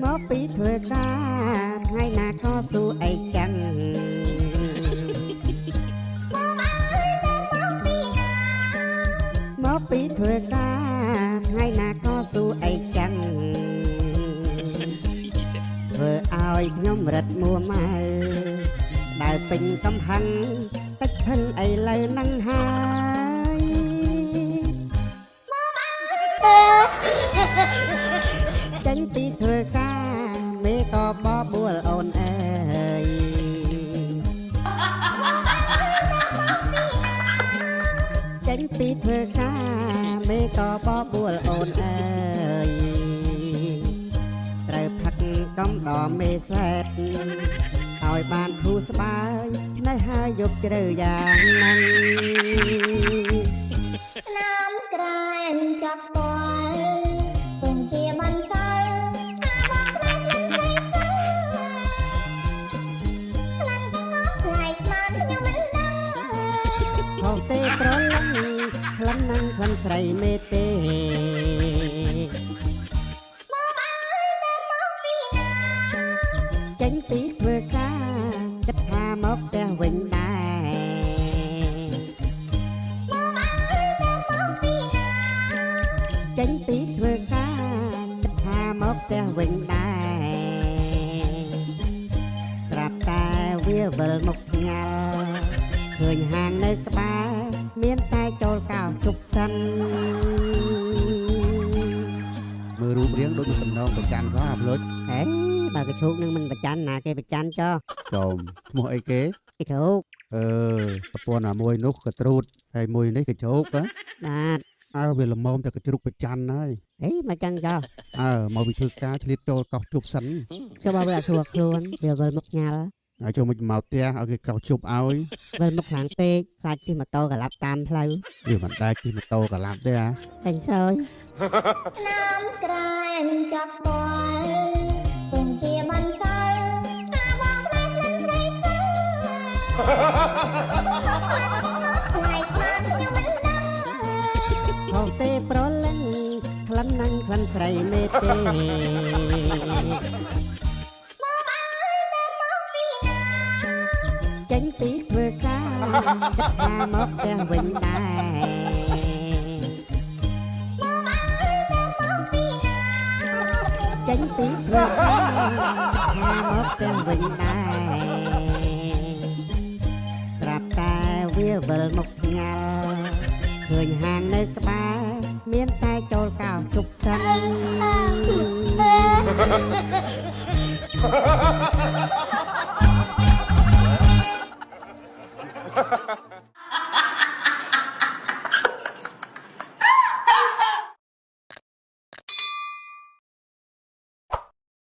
មកពីធ្វើការថ្ងៃណាក៏ស៊ូអីចឹងមកពីធ្វើការថ្ងៃណាក៏ស៊ូអីចឹងធ្វើឲ្យខ្ញុំរត់មួម៉ៅដើរពេញកំហឹងទឹកហឹងឥឡូវហ្នឹងហើយចេញពីធ្វើការមេក៏បបួលអូនអើយចេញពីធ្វើការមេក៏បបួលអូនអើយត្រូវផឹកកំដរមេស្លេតឲ្យបានធូរស្បើយឆ្នេះហើយយប់ជ្រៅយ៉ាងហ្នឹងឆ្នាំក្រែមចាប់ស្គាល់គង់ជាបានសល់ថាបងខ្លាំងមិនស្រីខ្លាំងខ្លាំងស្មាតខ្ញុំមិនដឹងហោទេប្រលឹងក្លិននឹងក្លិនស្រីមេទេចេញពីធ្វើការគិតថាមកផ្ទះវិញដែរចេញពីធ្វើការគិតថាមកផ្ទះវិញដែរស្រាប់តែវាវិលមកផ្ញើឃើញហាងនៅក្បែរមានតែចូលកោជប់សិនមើលរូបរាងដូចនឹងតំណងប្រច័នសោះអាភ្លុចហេបើកឈូកនឹងមិនប្រច័នណាគេប្រច័នចុះចុំឈ្មោះអីគេគេឈូកប្រពន្ធអាមួយនោះក៏ត្រួតហើយមួយនេះក៏ជោកបាទវាល្មមតែក៏ជ្រុកប្រច័នហើយហេមកចឹងចុះមកវិធ្វើការឆ្លៀតចូលកោសជប់សិនចុះបើវាអត់ស្រួលខ្លួនវាវិលមកញ៉ាល់ហើយចូលមកផ្ទះឲ្យគេកោសជប់ឲ្យវិលមកខ្លាំងពេកខ្លាចជិះម៉ូតូកលាប់តាមផ្លូវវាមិនដែលជិះម៉ូតូកលាប់ទេហេសើយឆ្នាំក្រែមចាប់ស្គាល់គង់ជាបានសល់ថាបងខ្លាំងមិនស្រីថ្ងៃស្មាតខ្ញុំមិនដឹងហោទេប្រលឹងក្លិននឹងក្លិនស្រីមេទេចេញពីធ្វើការគិតថាមកផ្ទះវិញដែរចេញពីធ្វើការថាមកផ្ទះវិញដែរស្រាប់តែវាវិលមកផ្ញើឃើញហាងនៅក្បែរមានតែចូលកោជប់សិន